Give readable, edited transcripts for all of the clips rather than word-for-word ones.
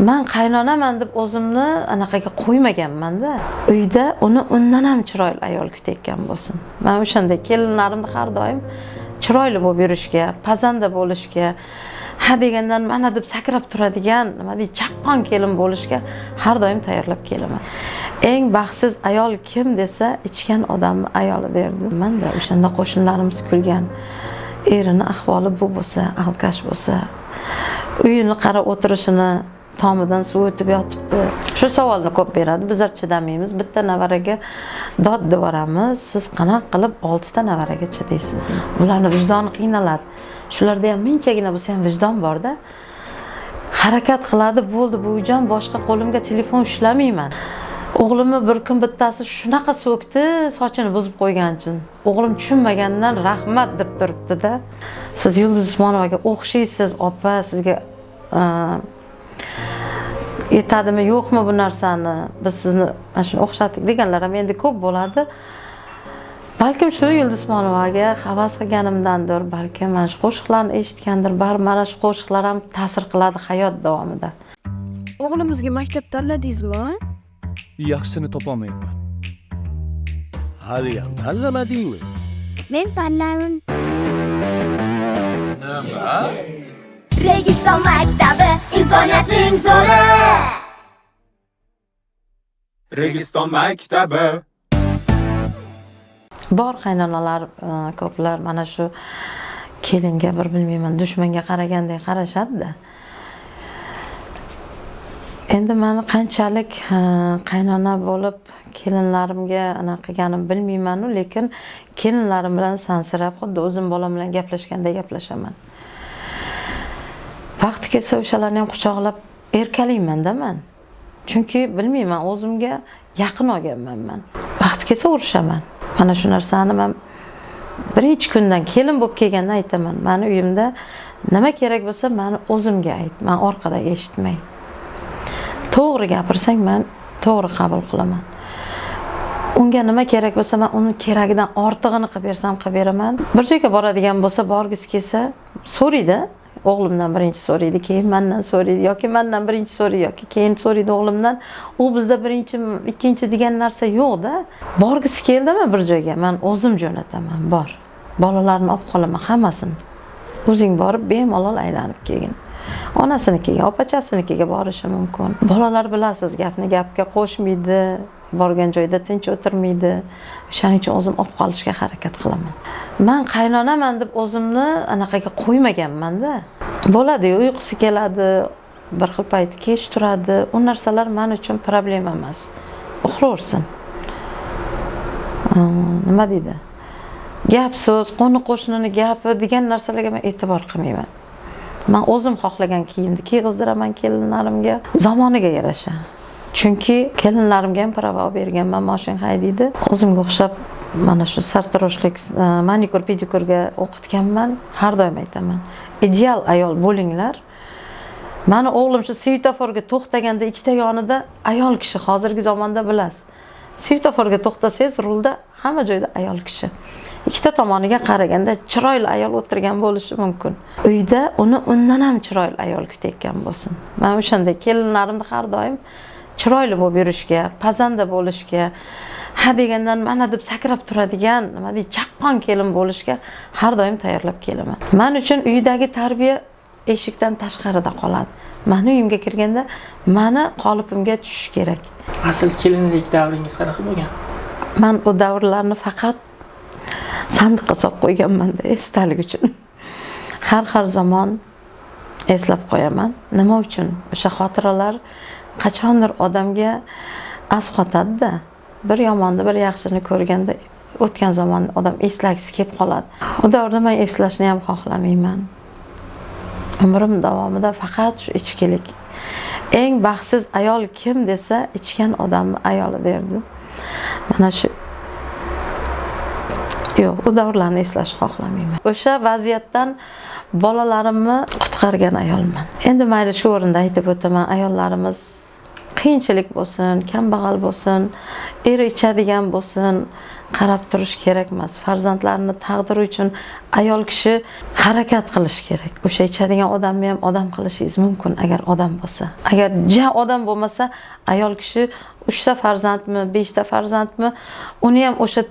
Men qaynonaman deb o'zimni anaqaga qo'ymaganman-da. Uyda uni undan ham chiroyli ayol kutayotgan bo'lsin. Men o'shanda kelinlarimni har doim chiroyli bo'lib yurishga, pazanda bo'lishga, ha degandan mana deb sakrab turadigan, nima deydi, chaqqon kelin bo'lishga har doim tayyorlab kelaman. Eng baxtsiz ayol kim desa, ichgan odamni ayoli derdim. Men-da o'shanda qo'shnilarimiz kulgan. Erini ahvoli bu bo'lsa, alkash bo'lsa, uyini qarab o'tirishini, tomidan suv o'tib yotibdi. Shu savolni ko'p beradi. Bizlar chidamaymiz. Bitta navaraga dod devoramiz. Siz qanaqa qilib 6 ta navaraga chidaysiz? Ularning vijdoni qiynaladi. Shularda ham minchagina bo'lsa ham vijdon bor-da. Harakat qiladi, bo'ldi buvijon, boshqa qo'limga telefon ushlamayman. O'g'limni bir kun bittasi shunaqa so'kdi, sochini buzib qo'ygan uchun. O'g'lim tushunmagandan rahmat deb turibdi-da. Siz Yulduz Usmonovaga o'xshaysiz, opa, sizga yetadimi yo'qmi bu narsani? Biz sizni mana shuni o'xshatdik deganlar ham endi ko'p bo'ladi. Balkim shu Yulduz Usmonovaga havas qilganimdandir, balkim mana shu qo'shiqlarni eshitgandir, baribir mana shu qo'shiqlar ham ta'sir qiladi hayot davomida. O'g'limizga maktab tanladingizmi? Yaxshisini topolmayapman. Hali ham tanlamadingmi? Men tanladim. Nima? Registon maktabi imkoniyatning zo'ri. Registon maktabi. Bor qaynonalar ko'plar mana shu kelinga bir bilmayman, dushmanga qaragandek qarashadi-da. Endi meni qanchalik qaynona bo'lib kelinlarimga anaqa qilganim bilmayman-ku, lekin kelinlarim bilan sansirab, xuddi o'zim bolam bilan gaplashgandek gaplashaman. Vaqti kelsa o'shalarni ham quchoqlab erkalayman-da men. Chunki bilmayman, o'zimga yaqin olganman men. Vaqti kelsa urishaman. Mana shu narsani men birinchi kundan kelin bo'lib kelgandan aytaman. Meni uyimda nima kerak bo'lsa, meni o'zimga ayt. Men orqadan eshitmay. To'g'ri gapirsang men to'g'ri qabul qilaman. Unga nima kerak bo'lsa, men uni keragidan ortig'ini qilib bersam qilib beraman. Bir joyga boradigan bo'lsa, borgisi kelsa, so'raydi. O'g'limdan birinchi so'raydi, keyin mendan so'raydi yoki mendan birinchi so'raydi yoki keyin so'raydi o'g'limdan. U bizda birinchi, ikkinchi degan narsa yo'q-da. Borgisi keldimi bir joyga, men o'zim jo'nataman, bor. Bolalarni olib qolaman hammasini. O'zing borib bemalol aylanib kelgin. Onasinikiga, opachasinikiga borishi mumkin. Bolalar bilasiz, gapni gapga qo'shmaydi, borgan joyda tinch o'tirmaydi. O'shaning uchun o'zim olib qolishga harakat qilaman. Men qaynonaman deb o'zimni anaqaga qo'ymaganman-da. Bo'ladi, uyqusi keladi, bir xil payti kech turadi. U narsalar men uchun problema emas. Uxlaversin. Nima deydi? Gap so'z, qo'ni-qo'shnini gapi degan narsalarga men e'tibor qilmayman. Men o'zim xohlagan kiyimni kiygizdiraman kelinlarimga, zamoniga yarasha. Chunki kelinlarimga ham prava berganman, mashina haydaydi. O'zimga o'xshab mana shu sartaroshlik, manikur, pedikurga o'qitganman, har doim aytaman. Ideal ayol bo'linglar. Meni o'g'lim shu svetoforga to'xtaganda ikkita yonida ayol kishi, hozirgi zamonda bilasiz. Svetoforga to'xtasangiz, rulda hamma joyda ayol kishi. Ikkita tomoniga qaraganda chiroyli ayol o'tirgan bo'lishi mumkin. Uyda uni undan ham chiroyli ayol kutayotgan bo'lsin. Men o'shanda kelinlarimni har doim chiroyli bo'lib yurishga, pazanda bo'lishga, ha degandan mana deb sakrab turadigan, nima deydi, chaqqon kelin bo'lishga har doim tayyorlab kelaman. Men uchun uydagi tarbiya eshikdan tashqarida qoladi. Meni uyimga kirganda meni qolipimga tushish kerak. Asl kelinlik davringiz qanaqa bo'lgan? Men u davrlarni faqat sandiqqa solib qo'yganman-da, esdalik uchun. Har zamon eslab qo'yaman. Nima uchun? O'sha xotiralar qachondir odamga asqotadi-da. Bir yomonni, bir yaxshini ko'rganda o'tgan zamon odam eslagisi kelib qoladi. U davrda men eslashni ham xohlamayman. Umrim davomida faqat shu ichkilik. Eng baxtsiz ayol kim desa, ichgan odamni ayoli derdim. Mana shu yo'q, u davrlarni eslashni xohlamayman. O'sha vaziyatdan bolalarimni qutqargan ayolman. Endi mayli shu o'rinda aytib o'taman, ayollarimiz qiyinchilik bo'lsin, kambag'al bo'lsin, eri ichadigan bo'lsin, qarab turish kerak emas. Farzandlarini taqdiri uchun ayol kishi harakat qilish kerak. O'sha ichadigan odamni ham odam qilishingiz mumkin agar odam bo'lsa. Agar odam bo'lmasa, ayol kishi 3 ta farzandmi, 5 ta farzandmi, uni ham o'sha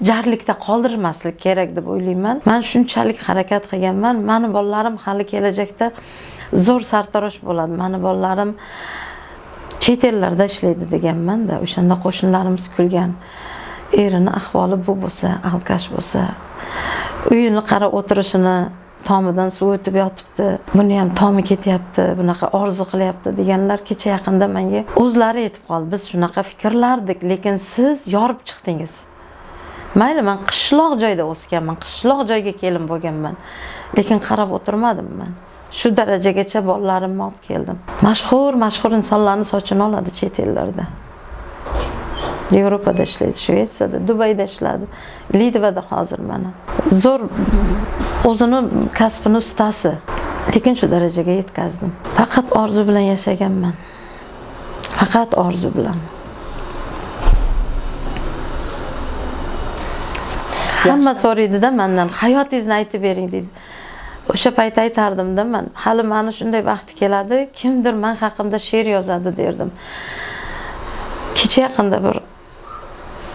jarlikda qoldirmaslik kerak deb o'ylayman. Men shunchalik harakat qilganman. Meni bolalarim hali kelajakda zo'r sartarosh bo'ladi. Meni bolalarim chet ellarda ishlaydi deganman-da. O'shanda qo'shnilarimiz kulgan. Erini ahvoli bu bo'lsa, alkash bo'lsa, uyini qarab o'tirishini, tomidan suv o'tib yotibdi. Buni ham tomi ketyapti, bunaqa orzu qilyapti deganlar kecha yaqinda menga o'zlari yetib qoldi. Biz shunaqa fikrlardik, lekin siz yorib chiqdingiz. Mayli, men qishloq joyda o'sganman, qishloq joyga kelin bo'lganman. Lekin qarab o'tirmadim men. Shu darajagacha bolalarimni olib keldim. Mashhur insonlarning sochini oladi chet ellarda. Yevropada ishlaydi, Shvetsiyada, Dubayda ishladi. Litvada hozir mana. Zo'r o'zini kasbini ustasi. Lekin shu darajaga yetkazdim. Faqat orzu bilan yashaganman. Faqat orzu bilan. Hamma so'raydi-da mendan, hayotingizni aytib bering deydi. O'sha payt aytardim-da men, hali meni shunday vaqti keladi, kimdir men haqimda she'r yozadi derdim. Kecha yaqinda bir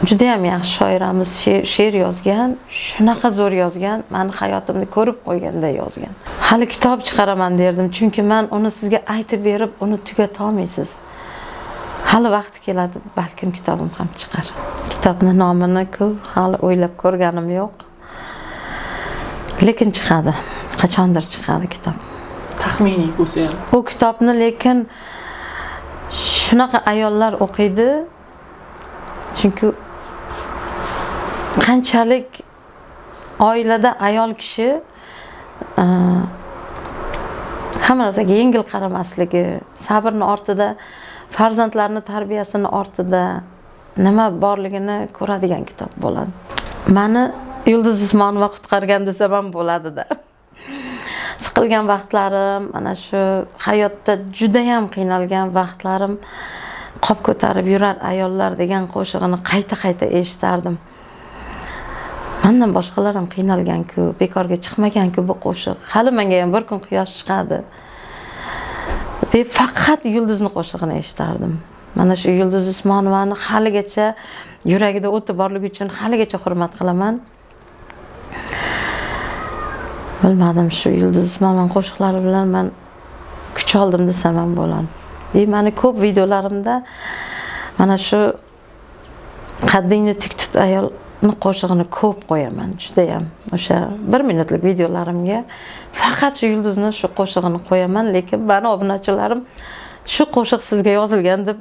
juda ham yaxshi shoiramiz she'r yozgan, shunaqa zo'r yozgan, meni hayotimni ko'rib qo'yganda yozgan. Hali kitob chiqaraman derdim, chunki men uni sizga aytib berib, uni tugata olmaysiz. Hali vaqti keladi, balkim kitobim ham chiqar. Kitobni nomini-ku hali o'ylab ko'rganim yo'q. Lekin chiqadi. Qachondir chiqadi kitob. Taxminiy bo'lsa ham. Bu kitobni lekin shunaqa ayollar o'qiydi. Chunki qanchalik oilada ayol kishi hamma narsaga yengil qaramasligi, sabrni ortida, farzandlarni tarbiyasini ortida nima borligini ko'radigan kitob bo'ladi. Meni Yulduz Usmonova qutqargan desam ham bo'ladi-da. Siqilgan vaqtlarim, mana shu hayotda juda ham qiynalgan vaqtlarim qop ko'tarib yurar ayollar degan qo'shig'ini qayta eshitardim. Mendan boshqalar ham qiynalgan-ku, bekorga chiqmagan-ku bu qo'shiq. Hali menga ham bir kun quyosh chiqadi deb faqat Yulduzning qo'shig'ini eshitardim. Mana shu Yulduz Usmonovani haligacha yuragida o'ti borligi uchun haligacha hurmat qilaman. Bilmadim, shu Yulduz Usmonovaning qo'shiqlari bilan men kuch oldim desam ham bo'ladi. Meni ko'p videolarimda mana shu qaddingni tik tut ayolni qo'shig'ini ko'p qo'yaman, juda ham. O'sha 1 minutlik videolarimga faqat shu Yulduzning shu qo'shig'ini qo'yaman, lekin meni obunachilarim shu qo'shiq sizga yozilgan deb,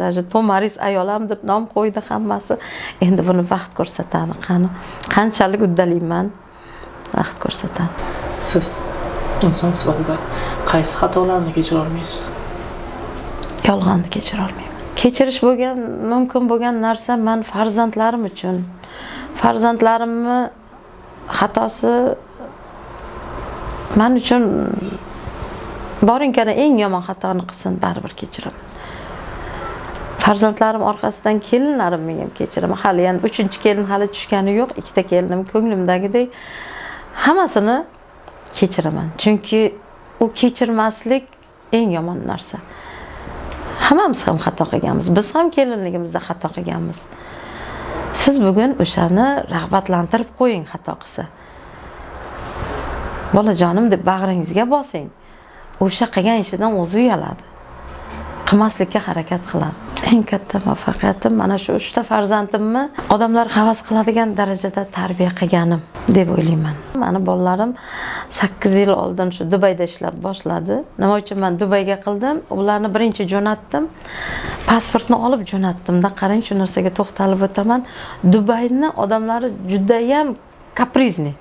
даже Tomaris ayolam deb nom qo'ydi hammasi. Endi buni vaqt ko'rsatadi. Qanchalik uddalayman, vaqt ko'rsatadi. Siz inson sifatida qaysi xatolarni kechira olmaysiz? Yolg'onni kechira olmayman. Kechirish mumkin bo'lgan narsa men farzandlarim uchun. Farzandlarimni xatosi men uchun boringkana eng yomon xatoni qilsin, baribir kechiraman. Farzandlarim orqasidan kelinlarimni ham kechiraman. Hali yana 3-kelin hali tushgani yo'q. 2ta kelinim ko'nglimdagidek hammasini kechiraman. Chunki u kechirmaslik eng yomon narsa. Hammamiz ham xato qilganmiz. Biz ham kelinligimizda xato qilganmiz. Siz bugun o'shani rag'batlantirib qo'ying xato qilsa. Bolajonim deb bag'ringizga bosing. O'sha qilgan ishidan o'zi uyaladi. Qilmaslikka harakat qiladi. Eng katta muvaffaqiyatim mana shu 3 ta farzandimni odamlar havas qiladigan darajada tarbiya qilganim deb o'ylayman. Meni bolalarim 8 yil oldin shu Dubayda ishlab boshladi. Nima uchun men Dubayga qildim? Ularni birinchi jo'natdim. Pasportni olib jo'natdim-da. Qarang, shu narsaga to'xtalib o'taman. Dubayning odamlari juda ham kaprizni.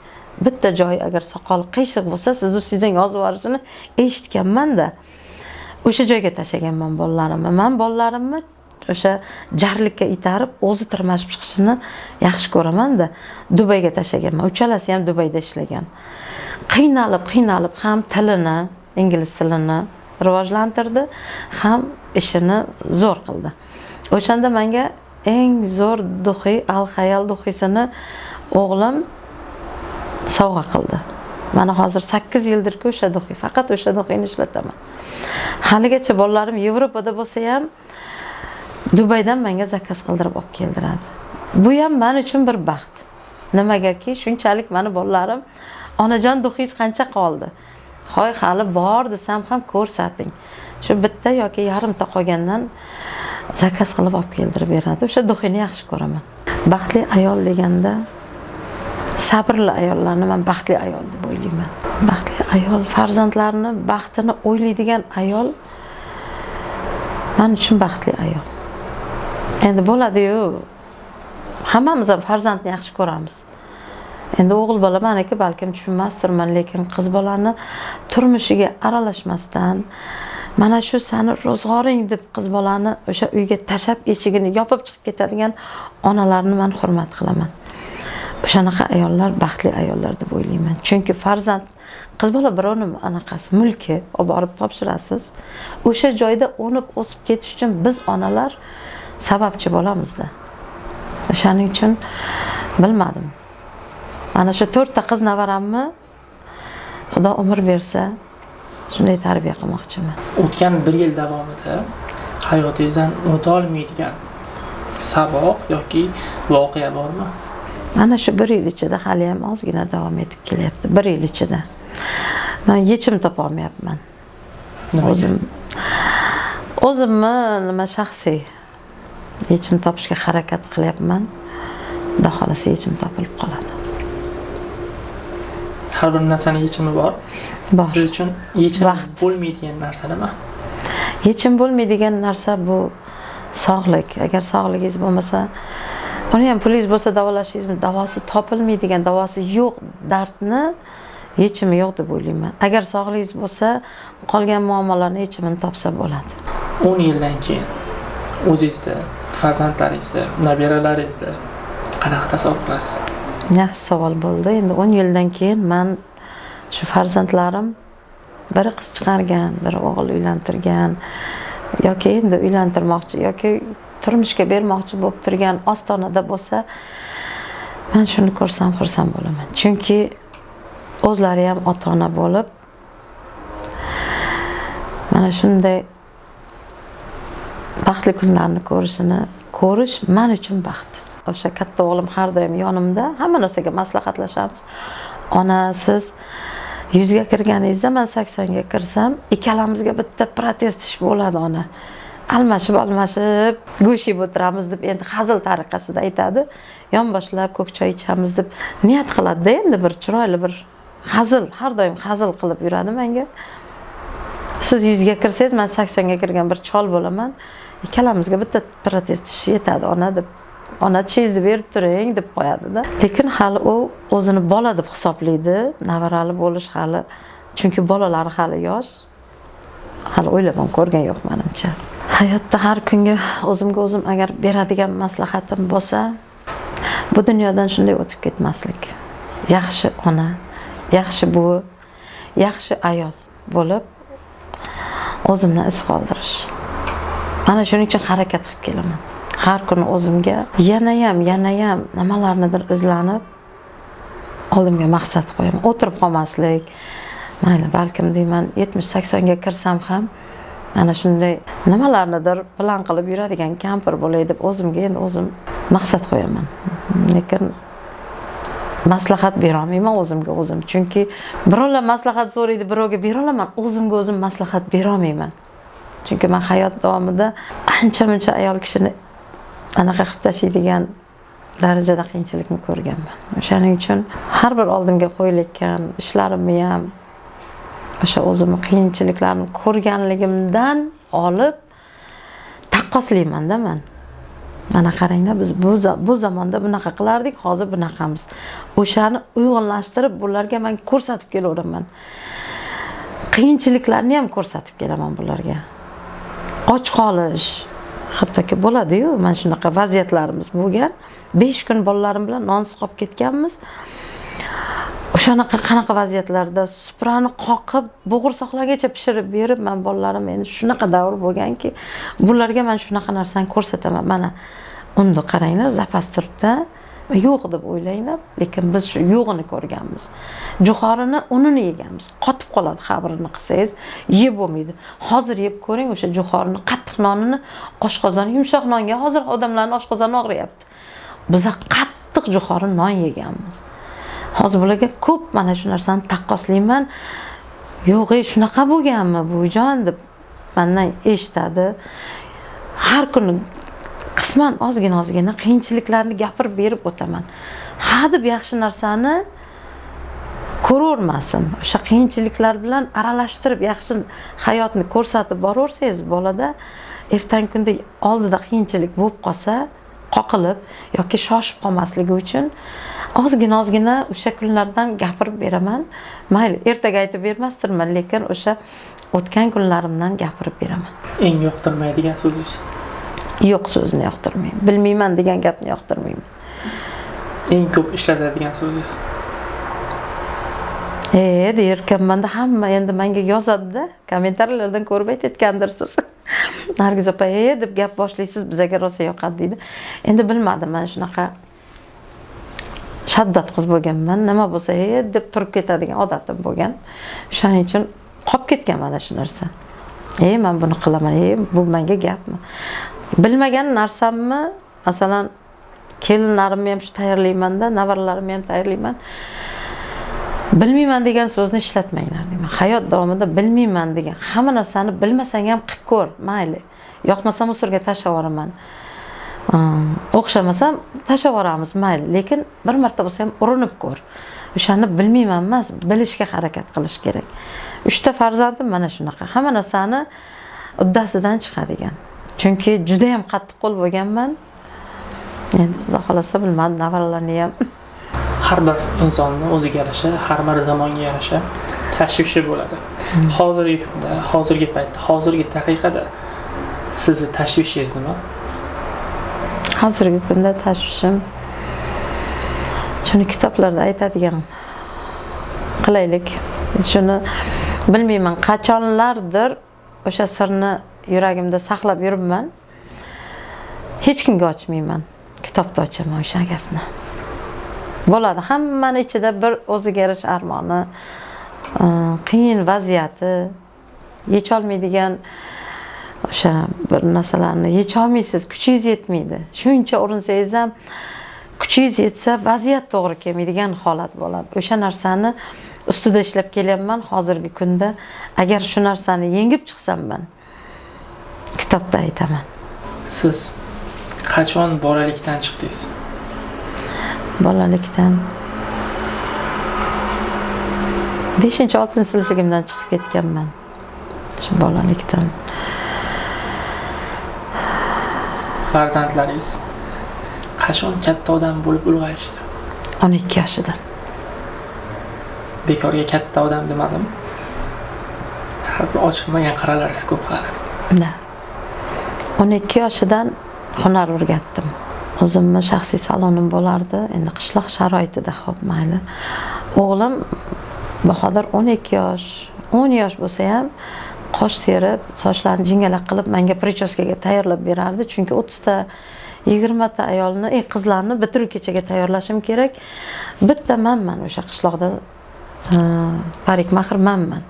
Bitta joy agar soqol qiyshiq bo'lsa, sizni sizdan yozib yuborishini eshitganman-da. O'sha joyga tashaganman bolalarimni. Men bolalarimni o'sha jarlikka itarib, o'zi tirmashib chiqishini yaxshi ko'raman-da. Dubayga tashaganman. Uchalasi ham Dubayda ishlagan. Qiynalib ham tilini, ingliz tilini rivojlantirdi, ham ishini zo'r qildi. O'shanda menga eng zo'r duxiy, al-xayol duxiysini o'g'lim sovg'a qildi. Mana hozir 8 yildirki o'sha duxiy, faqat o'sha duxiyni ishlataman. Haligacha bolalarim Yevropada bo'lsa ham Dubaydan menga zakaz qildirib olib keldiradi. Bu ham men uchun bir baxt. Nimagaki shunchalik meni bolalarim onajon duxiyz qancha qoldi? Hoy, hali bor desam ham ko'rsating. Shu bitta yoki yarimta qolgandan zakaz qilib olib keldirib beradi. O'sha duxiyni yaxshi ko'raman. Baxtli ayol deganda sabrli ayollarni men baxtli ayol deb o'ylayman. Baxtli ayol, farzandlarini baxtini o'ylaydigan ayol men uchun baxtli ayol. Endi bo'ladi-yu, hammamiz ham farzandni yaxshi ko'ramiz. Endi o'g'il bola meniki balkim tushunmasdirman, lekin qiz bolani turmushiga aralashmasdan, mana shu sani ro'zg'oring deb qiz bolani o'sha uyga tashab eshigini yopib chiqib ketadigan onalarni men hurmat qilaman. O'shanaqa ayollar baxtli ayollar deb o'ylayman. Chunki farzand qiz bola birovni anaqasi mulki olib borib topshirasiz. O'sha joyda o'nib o'sib ketish uchun biz onalar sababchi bo'lamizda. O'shaning uchun bilmadim. Mana shu 4 ta qiz navaramni Xudo umr bersa shunday tarbiya qilmoqchiman. O'tgan 1 yil davomida hayotingizdan unuta olmaydigan saboq yoki voqea bormi? Mana shu 1 yil ichida hali ham ozgina davom etib kelyapti. 1 yil ichida men yechim topa olmayapman. O'zimni nima shaxsiy yechim topishga harakat qilyapman. Xudo xolasa yechim topilib qoladi. Har bir narsaning yechimi bor. Bor. Siz uchun yechim bo'lmaydigan narsa nima? Yechim bo'lmaydigan narsa bu sog'lik. Agar sog'ligingiz bo'lmasa, uni ham pulingiz bo'lsa davolashingiz, davosi topilmaydigan, davosi yo'q dardni yechimi yo'q deb o'ylayman. Agar sog'ligingiz bo'lsa, qolgan muammolarning yechimini topsa bo'ladi. 10 yildan keyin o'zingizda, farzandlaringizda, nabiralaringizda qanaqa tasavvur qilasiz? Yaxshi savol bo'ldi. Endi 10 yildan keyin men shu farzandlarim biri qiz chiqargan, biri o'g'il uylantirgan yoki endi uylantirmoqchi yoki turmushga bermoqchi bo'lib turgan ostonada bo'lsa, men shuni ko'rsam xursand bo'laman. Chunki o'zlari ham ota-ona bo'lib mana shunday baxtli kunlarni ko'rish men uchun baxt. O'sha katta o'g'lim har doim yonimda, hamma narsaga maslahatlashamiz. Ona, siz 100 ga kirganingizda men 80 ga kirsam, ikkalamizga bitta protest ish bo'ladi ona. Almashib go'shib o'tiramiz deb endi hazil tariqasida aytadi. Yonboshlab ko'k choy ichamiz deb niyat qiladi-da, endi bir chiroyli bir hazil, har doim hazil qilib yuradi menga. Siz 100 ga kirsangiz, men 80 ga kirgan bir chol bo'laman. Ikkalamizga bitta protest ish yetadi ona deb. Ona chezni berib turing deb qo'yadi-da. Lekin hali u o'zini bola deb hisoblaydi. Navarali bo'lish hali, chunki bolalari hali yosh. Hali o'ylab ko'rgan yo'q menimcha. Hayotda har kunga o'zimga o'zim agar beradigan maslahatim bo'lsa, bu dunyodan shunday o'tib ketmaslik. Yaxshi ona, yaxshi buvi, yaxshi ayol bo'lib o'zimdan iz qoldirish. Mana shuning uchun harakat qilib kelaman. Har kuni o'zimga yana ham nimalarnidir izlanib oldimga maqsad qo'yaman. O'tirib qolmaslik. Mayli, balkim deyman 70-80 ga kirsam ham ana shunday nimalarnidir plan qilib yuradigan kampir bo'lay deb o'zimga endi o'zim maqsad qo'yaman. Lekin maslahat bera olmayman o'zimga o'zim. Chunki birovlar maslahat so'raydi, birovga bera olaman, o'zimga o'zim maslahat bera olmayman. Chunki men hayot davomida ancha-muncha ayol kishini anaqa qilib tashlaydigan darajada qiyinchilikni ko'rganman. O'shaning uchun har bir oldimga qo'yilayotgan ishlarimni ham o'sha o'zimni qiyinchiliklarni ko'rganligimdan olib taqqoslayman-da men. Mana qaranglar, biz bu zamonda bunaqa qilardik, hozir bunaqamiz. O'shani uyg'unlashtirib bularga men ko'rsatib kelaveraman. Qiyinchiliklarni ham ko'rsatib kelaman bularga. Och qolish, hattoki bo'ladi-yu, mana shunaqa vaziyatlarimiz bo'lgan. 5 kun bolalarim bilan nonsiz qolib ketganmiz. O'shanaqa qanaqa vaziyatlarda suprani qoqib, bo'g'irsoqlargacha pishirib berib, men bolalarim endi shunaqa davr bo'lganki, bularga men shunaqa narsani ko'rsataman. Mana unda qaranglar, zapas turibdi. Yo'q deb o'ylanglar, lekin biz shu yo'g'ini ko'rganmiz. Jo'xorini unini yeganmiz. Qotib qoladi, xabrini qilsangiz, yeb bo'lmaydi. Hozir yeb ko'ring, o'sha jo'xorini, qattiq nonini oshqozon, yumshoq nonga hozir odamlarning oshqozoni og'riyapti. Biz qattiq jo'xori non yeganmiz. Hozir bularga ko'p mana shu narsani taqqoslayman. Yo'q, shunaqa bo'lganmi buvijon deb mendan eshitadi. Har kuni qisman ozgina qiyinchiliklarni gapirib berib o'taman. Ha deb yaxshi narsani ko'ravermasin. O'sha qiyinchiliklar bilan aralashtirib yaxshi hayotni ko'rsatib boraversangiz, bolada ertangi kunda oldida qiyinchilik bo'lib qolsa, qoqilib yoki shoshib qolmasligi uchun ozgina o'sha kunlardan gapirib beraman. Mayli, ertaga aytib bermasdirman, lekin o'sha o'tgan kunlarimdan gapirib beraman. Eng yoqtirmaydigan so'zingiz? Yo'q so'zni yoqtirmayman. Bilmayman degan gapni yoqtirmayman. Eng ko'p ishlatadigan so'zingiz? Deyarkanmanda hamma endi menga yozadi-da, kommentariylardan ko'rib aytgandirsiz. Nargiz opa, deb gap boshlaysiz, bizga rosa yoqadi deydi. Endi bilmadim, men shunaqa shaddat qiz bo'lganman. Nima bo'lsa, deb turib ketadigan odatim bo'lgan. Shuning uchun qolib ketgan mana shu narsa. Men buni qilaman, bu menga gapmi? Bilmagan narsamni, masalan, kelinlarimni ham shu tayyorlayman-da, navaralarimni ham tayyorlayman. Bilmayman degan so'zni ishlatmanglar deyman. Hayot davomida bilmayman degan, hamma narsani bilmasang ham qilib ko'r, mayli. Yoqmasam usurga tashlab yuboraman. O'xshamasam tashlab yuboramiz, mayli, lekin bir marta bo'lsa ham urinib ko'r. O'shani bilmayman emas, bilishga harakat qilish kerak. 3 ta farzandim mana shunaqa. Hamma narsani uddasidan chiqadigan. Chunki juda ham qattiq qo'l bo'lganman. Endi xudo xolasa bilmadim, navaralarni ham. Har bir insonning o'ziga yarasha, har bir zamonga yarasha tashvishi bo'ladi. Hozirgi kunda, hozirgi paytda, hozirgi daqiqada sizni tashvishingiz nima? Hozirgi kunda tashvishim shuni kitoblarda aytadigan qilaylik. Shuni bilmayman, qachonlardir o'sha sirni yuragimda saqlab yuribman. Hech kimga ochmayman. Kitobda ochaman o'sha gapni. Bo'ladi, hammaning ichida bir o'ziga yarasha armoni, qiyin vaziyati, yecha olmaydigan o'sha bir narsalarni yecha olmaysiz, kuchingiz yetmaydi. Shuncha urinsangiz ham kuchingiz yetsa, vaziyat to'g'ri kelmaydigan holat bo'ladi. O'sha narsani ustida ishlab kelyapman hozirgi kunda. Agar shu narsani yengib chiqsam men kitobda aytaman. Siz qachon bolalikdan chiqdingiz? Bolalikdan 5-6 sinfligimdan chiqib ketganman. Shu bolalikdan. Farzandlaringiz qachon katta odam bo'lib ulg'ayishdi? 12 yoshidan. Bekorga katta odam demadim. Har bir ochiqmagan qaralarsiz ko'p hali. 12 yoshidan hunar o'rgatdim. O'zimning shaxsiy salonim bo'lardi. Endi qishloq sharoitida xo'p, mayli. O'g'lim Bahodir 12 yosh, 10 yosh bo'lsa ham qosh terib, sochlarini jingalak qilib menga prichoskaga tayyorlab berardi. Chunki 30 ta, 20 ta ayolni, qizlarni bitiruv kechaga tayyorlashim kerak. Bitta menman o'sha qishloqda parikmaxir menman.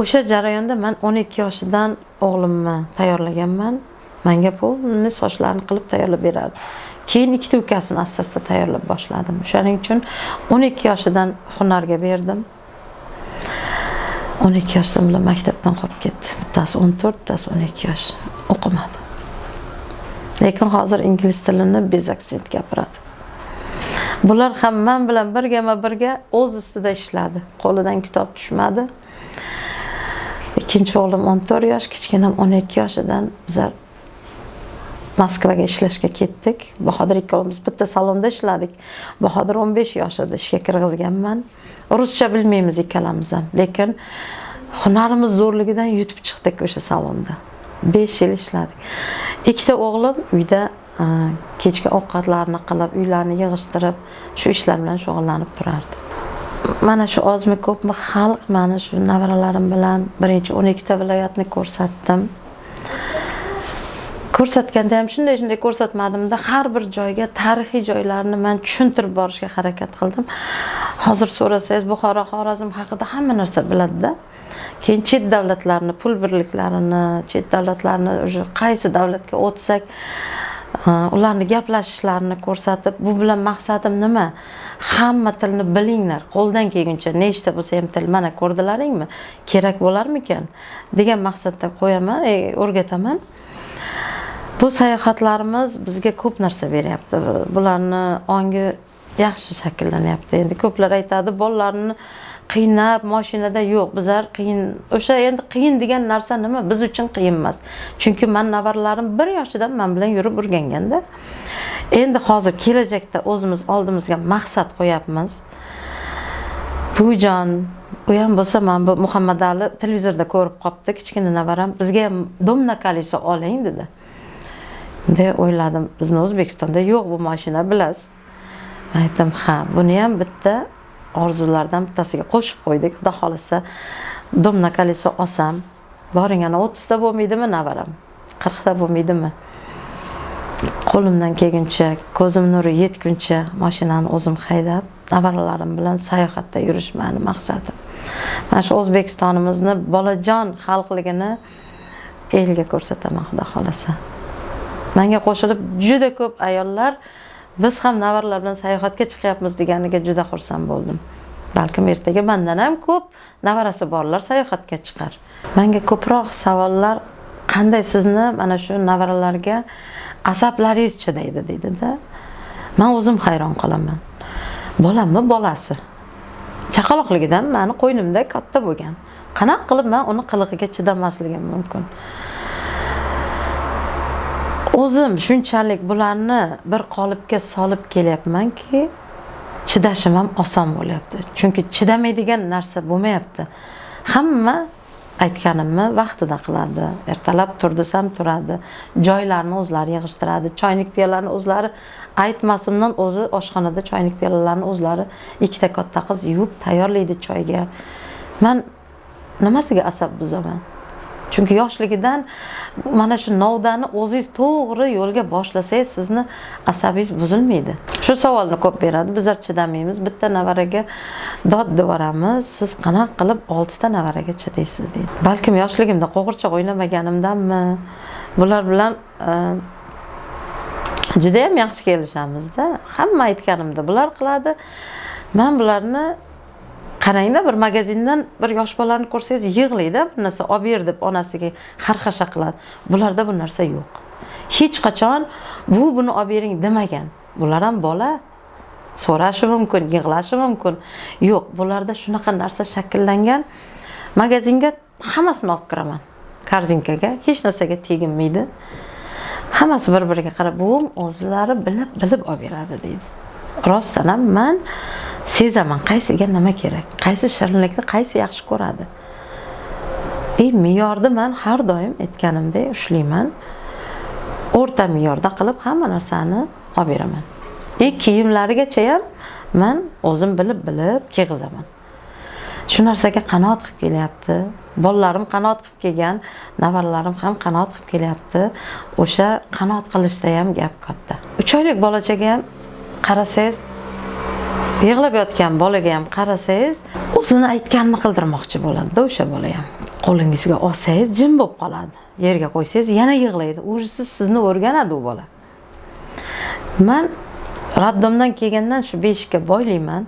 O'sha jarayonda men 12 yoshidan o'g'limni tayyorlaganman. Menga polni sochlarini qilib tayyorlab berardi. Keyin ikkita ukasini asta-asta tayyorlab boshladim. Shuning uchun 12 yoshidan hunarga berdim. 12 yoshdan bilan maktabdan qolib ketdi. Bittasi 14, bittasi 12 yosh. O'qimadi. Lekin hozir ingliz tilini bezaksent gapiradi. Bular ham men bilan birga o'z ustida ishladi. Qo'lidan kitob tushmadi. Ikkinchi o'g'lim 14 yosh, kichkinam 12 yoshidan bizlar Moskvaga ishlashga ketdik. Bahodir ikkovimiz bitta salonda ishladik. Bahodir 15 yoshida ishga kirgizganman. Ruscha bilmaymiz ikkalamiz ham, lekin hunarimiz zo'rligidan yutib chiqdik o'sha salonda. 5 yil ishladik. Ikkita o'g'lim uyda kechki ovqatlarni qilib, uylarni yig'ishtirib, shu ishlar bilan shug'ullanib turardi. mana shu ozmi ko'pmi xalq mana shu nevaralarim bilan birinchi 12 ta viloyatni ko'rsatdim. Ko'rsatganda ham shunday ko'rsatmadimda, har bir joyga tarixiy joylarni men tushuntirib borishga harakat qildim. Hozir so'rasangiz Buxoro, Xorazm haqida hamma narsa biladi-da. Keyin chet davlatlarni, pul birliklarini, chet davlatlarni o'sha qaysi davlatga o'tsak, ularni gaplashishlarini ko'rsatib, bu bilan maqsadim nima? Hamma tilni bilinglar, qo'ldan kelguncha nechta bo'lsa ham til mana ko'rdilaringmi? Kerak bo'larmikan degan maqsadda qo'yaman, o'rgataman. Bu sayohatlarimiz bizga ko'p narsa beryapti. Bularni ongi yaxshi shakllanyapti. Endi ko'plar aytadi, bolalarni qiynab mashinada yo'q, bizlar qiyin. O'sha endi qiyin degan narsa nima? Biz uchun qiyin emas. Chunki men navaralarim 1 yoshidan men bilan yurib o'rganganda. Endi hozir kelajakda o'zimiz oldimizga maqsad qo'yapmiz. Buvijon, u ham bo'lsa, men bu Muhammad Ali televizorda ko'rib qopti, kichkina navaram, bizga ham domna koliso oling dedi. De o'yladim, bizni O'zbekistonda yo'q bu mashina, bilasiz. Men aytdim, ha, buni ham bitta orzulardan bittasiga qo'shib qo'ydik. Xudo xolasa, domna koliso olsam, boring ana 30 ta bo'lmaydimi navaram? 40 ta bo'lmaydimi? Qo'limdan kelguncha, ko'zim nuri yetguncha mashinani o'zim haydab, navaralarim bilan sayohatda yurish meni maqsadim. Mana shu O'zbekistonimizni bolajon xalqligini elga ko'rsataman, Xudo xolasa. Menga qo'shilib juda ko'p ayollar biz ham navarlar bilan sayohatga chiqyapmiz deganiga juda xursand bo'ldim. Balkim ertaga mendan ham ko'p navarasi borlar sayohatga chiqar. Menga ko'proq savollar, qanday sizni mana shu navaralarga asablaringiz chidaydi deydi-da. Men o'zim hayron qolaman. Bolammi bolasi. Chaqaloqligidan meni qo'ynimda katta bo'lgan. Qanaqa qilib men uni qilig'iga chidamasligim mumkin? O'zim shunchalik bularni bir qolipga solib kelyapmanki, chidashim ham oson bo'lyapti. Chunki chidamaydigan narsa bo'lmayapti. Hamma aytganimni vaqtida qiladi. Ertalab turdisam turadi. Joylarni o'zlari yig'ishtiradi. Choynik piyolarni o'zlari aytmasimdan o'zi oshxonada choynik piyolarni o'zlari ikkita katta qiz yuvib tayyorlaydi choyga. Men nimasiga asab buzaman? Chunki yoshligidan mana shu novdani o'zingiz to'g'ri yo'lga boshlasangiz, sizni asabingiz buzilmaydi. Shu savolni ko'p beradi. Bizlar chidamaymiz. Bitta navaraga dod devoramiz. Siz qanaqa qilib 6 ta navaraga chidaysiz deydi. Balkim yoshligimda qo'g'irchoq o'ynamaganimdanmi? Bular bilan juda ham yaxshi kelishamiz-da. Hamma aytganimda bular qiladi. Men bularni qarangda, bir magazindan bir yosh bolani ko'rsangiz yig'laydi, bir narsa olib ber deb onasiga xarxasha qiladi. Bularda bu narsa yo'q. Hech qachon buni olib bering demagan. Bular ham bola, so'rashi mumkin, yig'lashi mumkin. Yo'q, bularda shunaqa narsa shakllangan. Magazinga hammasini olib kiraman. Korzinkaga hech narsaga teginmaydi. Hammasi bir-biriga qarab, buvim o'zlari bilib olib beradi deydi. Rostdan ham men sezaman qaysiga nima kerak, qaysi shirinlikni qaysi yaxshi ko'radi. Me'yorni men har doim aytganimdek ushlayman. O'rta me'yorda qilib hamma narsani olib beraman. Kiyimlarigacha ham men o'zim bilib kiygizaman. Shu narsaga qanoat qilib kelyapti. Bolalarim qanoat qilib kelgan, navaralarim ham qanoat qilib kelyapti. O'sha qanoat qilishda ham gap katta. 3 oylik bolachaga ham qarasangiz, yig'lab yotgan bolaga ham qarasangiz, o'zini aytganini qildirmoqchi bo'ladi-da o'sha bola ham. Qo'lingizga olsangiz jim bo'lib qoladi. Yerga qo'ysangiz yana yig'laydi. O'zi sizni o'rganadi u bola. Men raddomdan kelgandan shu beshikka boylayman.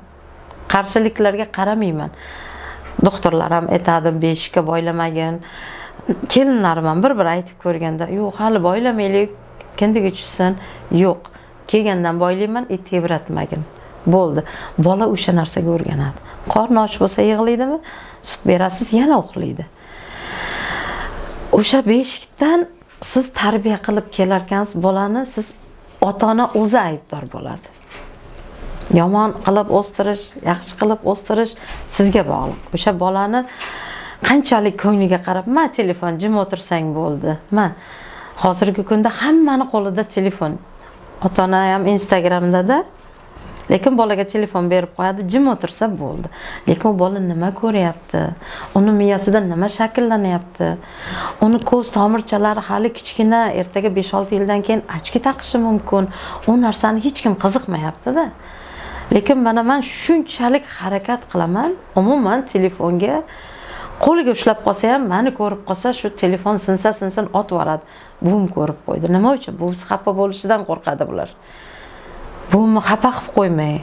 Qarshiliklarga qaramayman. Doktorlar ham aytadi, beshikka boylamagin. Kelinlarim ham bir aytib ko'rganda, yo'q, hali boylamaylik, kindiga tushsin. Yo'q, kelgandan boylayman, tebratmagin. Bo'ldi. Bola o'sha narsaga o'rganadi. Qorni och bo'lsa yig'laydimi? Sut berasiz, yana uxlaydi. O'sha beshikdan siz tarbiya qilib kelarkansiz bolani, siz ota-ona o'zi aybdor bo'ladi. Yomon qilib o'stirish, yaxshi qilib o'stirish sizga bog'liq. O'sha bolani qanchalik ko'ngliga qarab, "Ma telefon, jim o'tirsang bo'ldi." Ma hozirgi kunda hammani qo'lida telefon. Ota-ona ham Instagramda-da lekin bolaga telefon berib qo'yadi, jim o'tirsa bo'ldi. Lekin u bola nima ko'ryapti, uni miyasida nima shakllanyapti, uni ko'z tomirchalari hali kichkina, ertaga 5-6 yildan keyin ochki taqishi mumkin, u narsani hech kim qiziqmayapti-da. Lekin mana men shunchalik harakat qilaman, umuman telefonga qo'liga ushlab qolsa ham, meni ko'rib qolsa, shu telefon sinsa otib yuboradi. Buvim ko'rib qo'ydi. Nima uchun? Buvisi xafa bo'lishidan qo'rqadi bular. Buvimni xafa qilib qo'ymay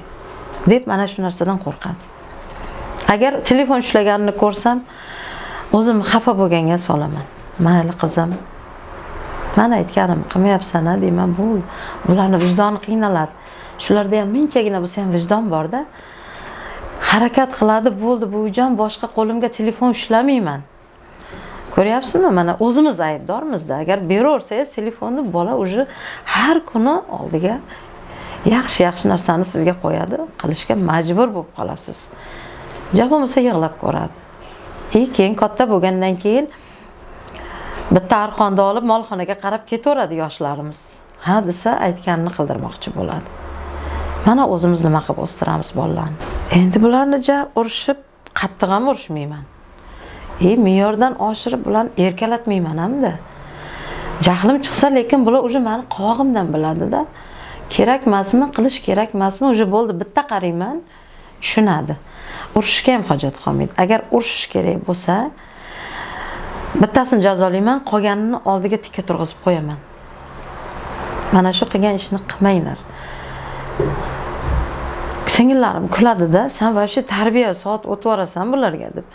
deb mana shu narsadan qo'rqadi. Agar telefon ushlaganini ko'rsam, o'zimni xafa bo'lganga solaman. Mayli qizim, men aytganim qilmayapsan-a deyman, bularning vijdoni qiynaladi. Shularda ham minchagina bo'lsa ham vijdon bor-da. Harakat qiladi, bo'ldi buvijon, boshqa qo'limga telefon ushlamayman. Ko'ryapsizmi? Mana o'zimiz aybdormiz-da. Agar beraversangiz telefonni, bola уже har kuni oldiga yaxshi narsani sizga qo'yadi, qilishga majbur bo'lib qolasiz. Javob bo'lmasa yig'lab ko'radi. Keyin katta bo'lgandan keyin bitta arqonni olib molxonaga qarab ketaveradi yoshlarimiz. Ha desa aytganini qildirmoqchi bo'ladi. Mana o'zimiz nima qilib o'stiramiz bolalarni. Endi bularni urishib, qattiq ham urishmayman. Me'yordan oshirib bularni erkalatmayman hamda. Jahlim chiqsa, lekin bular уже meni qovog'imdan biladi-da. Kerak emasmi, qilish kerak emasmi, уже bo'ldi, bitta qarayman, tushunadi. Urishga ham hojat qolmaydi. Agar urishish kerak bo'lsa, bittasini jazolayman, qolganini oldiga tikka turg'izib qo'yaman. Mana shu qilgan ishni qilmanglar. Singillarim kuladi-da, sen voобще tarbiya soat o'tib orasan bularga deb.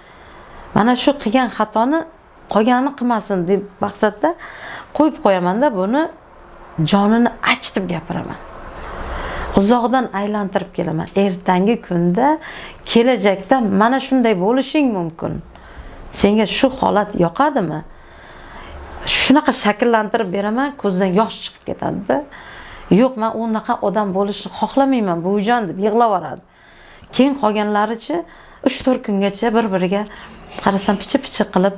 Mana shu qilgan xatoni qolganini qilmasin deb maqsadda qo'yib qo'yaman-da, buni jonini achitib gapiraman. Uzoqdan aylantirib kelaman. Ertangi kunda, kelajakda mana shunday bo'lishing mumkin. Senga shu holat yoqadimi? Shunaqa shakllantirib beraman, ko'zdan yosh chiqib ketadi-da. Yo'q, men unaqa odam bo'lishni xohlamayman, buvijon deb yig'lavoradi. Keyin qolganlarichi 3-4 kungacha bir-biriga qarasam picha-picha qilib,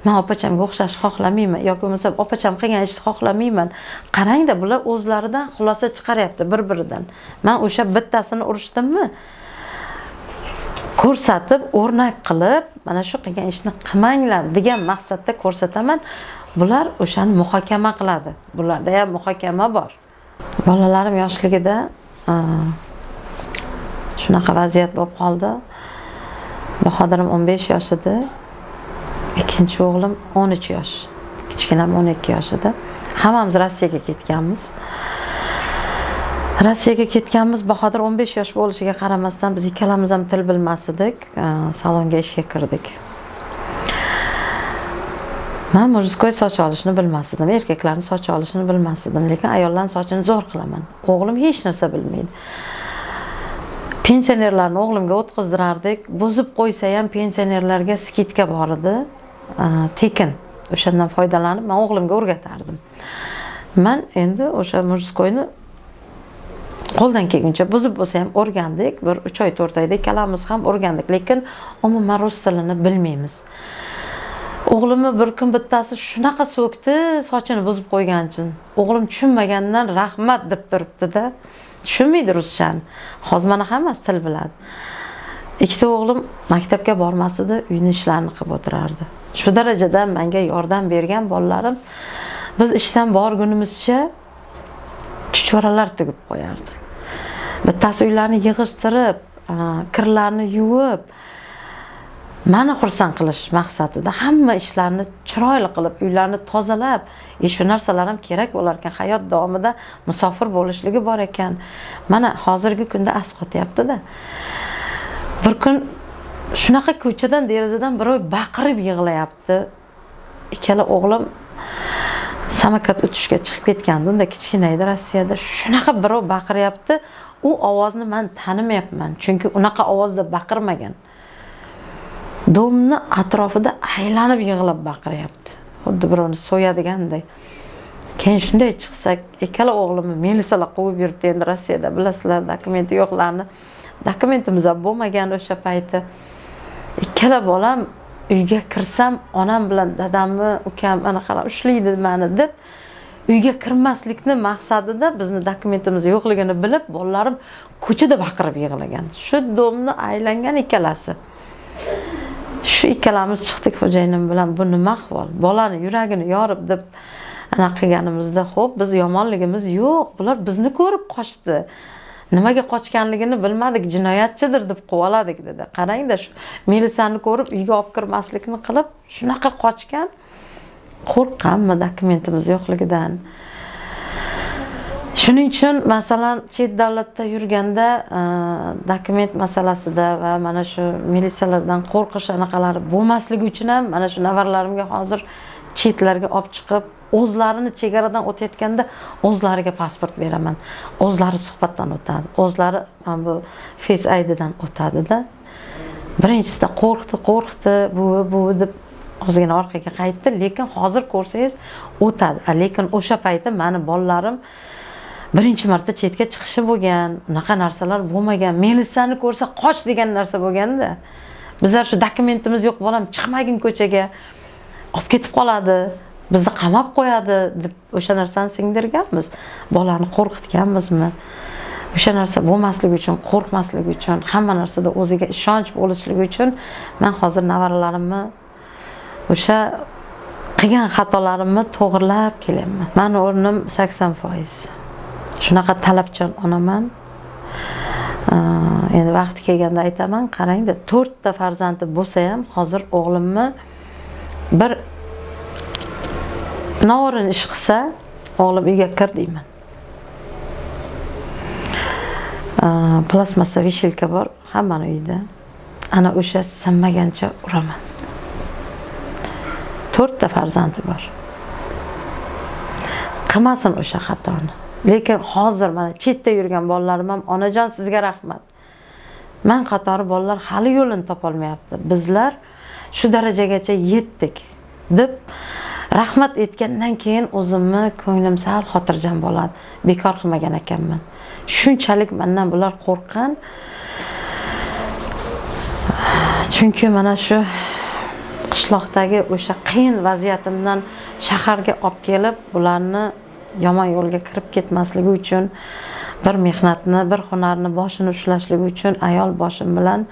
men opachamga o'xshash xohlamayman yoki bo'lmasa opacham qilgan ishni xohlamayman. Qarang-da, bular o'zlaridan xulosa chiqaryapti bir-biridan. Men o'sha bittasini urishdimmi? Ko'rsatib, o'rnak qilib, mana shu qilgan ishni qilmanglar degan maqsadda ko'rsataman. Bular o'shani muhokama qiladi. Bularda ham muhokama bor. Bolalarim yoshligida shunaqa vaziyat bo'lib qoldi. Bahodirim 15 yosh edi. Ikkinchi o'g'lim 13 yosh. Kichkinam 12 yosh edi. Hammamiz Rossiyaga ketganmiz. Bahodir 15 yosh bo'lishiga qaramasdan biz ikkalamiz ham til bilmas edik. Salonga ishga kirdik. Men mujskoy soch olishni bilmas edim, erkaklarning soch olishini bilmas edim, lekin ayollarning sochini zo'r qilaman. O'g'lim hech narsa bilmaydi. Pensionerlarni o'g'limga o'tkazdirardik. Buzib qo'ysa ham pensionerlarga skitka bor edi. Tekin. O'shandan foydalanib men o'g'limga o'rgatardim. Men endi o'sha mujskoyni qo'ldan kelguncha buzib bo'lsa ham o'rgandik. Bir 3 oy 4 oyda ikkalamiz ham o'rgandik, lekin umuman rus tilini bilmaymiz. O'g'limni bir kun bittasi shunaqa so'kdi, sochini buzib qo'ygan uchun. O'g'lim tushunmagandan rahmat deb turibdi-da. Tushunmaydi ruschani. Hozir mana hammasi til biladi. Ikkita o'g'lim maktabga bormas edi, uyning ishlarini qilib o'tirardi. Shu darajada menga yordam bergan bolalarim biz ishdan borgunimizcha chuchvaralar tugib qo'yardi. Bittasi uylarni yig'ishtirib, kirlarni yuvib, meni xursand qilish maqsadida hamma ishlarni chiroyli qilib, uylarni tozalab, shu narsalar ham kerak bo'lar ekan, hayot davomida musofir bo'lishligi bor ekan. Mana hozirgi kunda asqotyapti-da. Bir kun shunaqa ko'chadan, derazadan birov baqirib yig'layapti. Ikkala o'g'lim samokat o'tishga chiqib ketgandi. Unda kichkina edi Rossiyada. Shunaqa birov baqiryapti. U ovozni men tanimayapman, chunki unaqa ovozda baqirmagan. Domni atrofida aylanib yig'lab baqiryapti. Xuddi birovni so'yadiganday. Keyin shunday chiqsak, ikkala o'g'limni milisalar qo'yib yuribdi endi Rossiyada. Bilasizlar, dokumenti yo'qlarni. Dokumentimiz ham bo'lmagan o'sha payti. Ikkala bolam uyga kirsam, onam bilan dadamni, ukam anaqalar ushlaydi meni deb uyga kirmaslikni maqsadida bizni dokumentimiz yo'qligini bilib, bolalarim ko'chada baqirib yig'lagan. Shu domni aylangan ikkalasi. Shu ikkalamiz chiqdik xo'jayinim bilan, bu nima ahvol? Bolani yuragini yorib deb anaqa qilganimizda, xo'p, biz yomonligimiz yo'q. Bular bizni ko'rib qochdi. Nimaga qochganligini bilmadik, jinoyatchidir deb quvaladik dedi. Qarang-da, shu militsiyani ko'rib uyga olib kirmaslikni qilib, shunaqa qochgan. Qo'rqqanmi dokumentimiz yo'qligidan. Shuning uchun masalan chet davlatda yurganda dokument masalasida va mana shu militsiyalardan qo'rqish anaqalari bo'lmasligi uchun ham mana shu navarlarimga hozir chetlarga olib chiqib, o'zlarini chegaradan o'tayotganda o'zlariga pasport beraman. O'zlari suhbatdan o'tadi. O'zlari mana bu Face ID'dan o'tadi-da. Birinchisida qo'rqdi, bu deb ozgina orqaga qaytdi, lekin hozir ko'rsangiz o'tadi. Lekin o'sha payti meni bolalarim birinchi marta chetga chiqishi bo'lgan, unaqa narsalar bo'lmagan. Militsiyani ko'rsa qoch degan narsa bo'lganda. Bizlar shu dokumentimiz yo'q, bolam chiqmagin ko'chaga, olib ketib qoladi, bizni qamab qo'yadi deb o'sha narsani singdirganmiz. Bolani qo'rqitganmizmi? O'sha narsa bo'lmasligi uchun, qo'rqmasligi uchun, hamma narsada o'ziga ishonch bo'lishligi uchun men hozir navaralarimni o'sha qilgan xatolarimni to'g'rilab kelyapman. Meni o'rnim 80%. Shunaqa talabchan onaman. Endi vaqti kelganda aytaman, qarangda, 4 ta farzandi bo'lsa ham hozir o'g'limni bir noo'rin ish qilsa, o'g'lim uyga kir deyman. Plasmassa vishilka bor hammani uyida. Ana o'sha sinmagancha uraman. 4 ta farzandi bor. Qilmasin o'sha xatoni. Lekin hozir mana chetda yurgan bolalarim ham onajon sizga rahmat. Men qatori bolalar hali yo'lini topolmayapti. Bizlar shu darajagacha yetdik deb rahmat etgandan keyin o'zimni ko'nglim sal xotirjam bo'ladi. Bekor qilmagan ekanman. Shunchalik mendan bular qo'rqqan. Chunki mana shu qishloqdagi o'sha qiyin vaziyatimdan shaharga olib kelib, bularni yomon yo'lga kirib ketmasligi uchun, bir mehnatni, bir hunarni boshini ushlashligi uchun ayol boshim bilan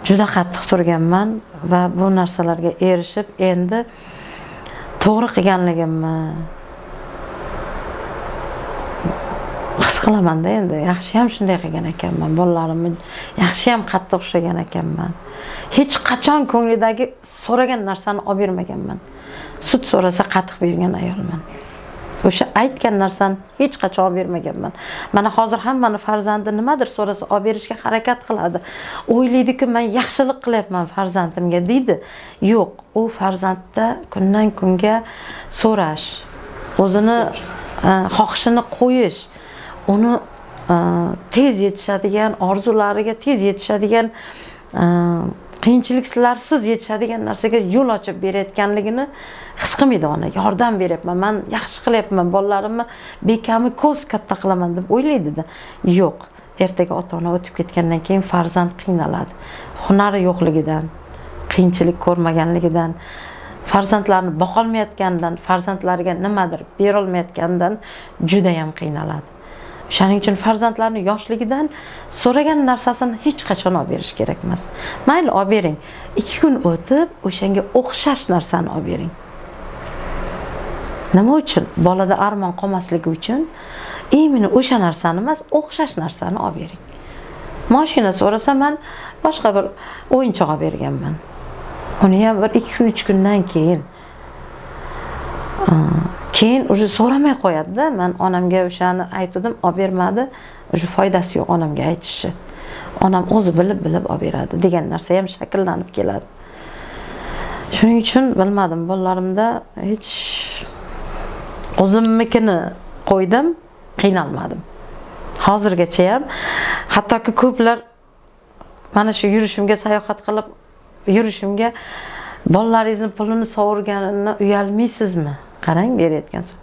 juda qattiq turganman va bu narsalarga erishib, endi to'g'ri qilganligimni his qilaman-da endi. Yaxshi ham shunday qilgan ekanman. Bolalarimni yaxshi ham qattiq ushlagan ekanman. Hech qachon ko'nglidagi so'ragan narsani olib bermaganman. Sut so'rasa qatiq bergan ayolman. O'sha aytgan narsani hech qachon olib bermaganman. Mana hozir hammani farzandi nimadir so'rasa olib berishga harakat qiladi. O'ylaydi-ki, men yaxshilik qilyapman farzandimga deydi. Yo'q, u farzandda kundan kunga so'rash, o'zini xohishini qo'yish, uni tez yetishadigan, orzulariga tez yetishadigan, qiyinchiliklarsiz yetishadigan narsaga yo'l ochib berayotganligini his qilmaydi ona. Yordam beryapman, men yaxshi qilyapman, bolalarimni bekami ko'z katta qilaman deb o'ylaydi-da. Yo'q. Ertaga ota-ona o'tib ketgandan keyin farzand qiynaladi. Hunari yo'qligidan, qiyinchilik ko'rmaganligidan, farzandlarni boqolmayotganidan, farzandlariga nimadir berolmayotganidan juda ham qiynaladi. Shuning uchun farzandlarni yoshligidan so'ragan narsasini hech qachon olib berish kerak emas. Mayli olib bering. 2 kun o'tib o'shanga o'xshash narsani olib bering. Nima uchun? Bolada armon qolmasligi uchun imini o'sha narsani emas, o'xshash narsani olib bering. Mashina so'rasa, men boshqa bir o'yinchoq olib berganman. Uni ham bir 2 kun 3 kundan keyin o'sha so'ramay qo'yadi-da. Men onamga o'shani aytdim, olib bermadi. O'sha foydasi yo'q onamga aytishi. Onam o'zi bilib olib beradi degan narsa ham shakllanib keladi. Shuning uchun bilmadim, bolalarimda hech o'zimnikini qo'ydim, qiynalmadim. Hozirgacha ham hattoki ko'plar mana shu yurishimga, sayohat qilib yurishimga bolalaringizni pulini sovurganini uyalmaysizmi? Qarang, berayotgansiz.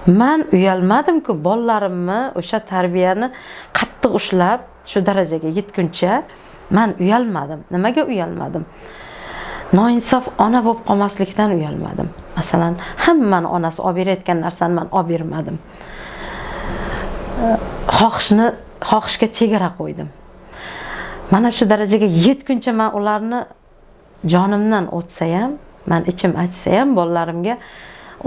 Men uyalmadim-ku, bolalarimni o'sha tarbiyani qattiq ushlab shu darajaga yetguncha men uyalmadim. Nimaga uyalmadim? Noinsof ona bo'lib qolmaslikdan uyalmadim. Masalan, hammani onasi olib berayotgan narsani men olib bermadim. Xohishga chegara qo'ydim. Mana shu darajaga yetguncha men ularni jonimdan o'tsa ham, men ichim achsa ham bolalarimga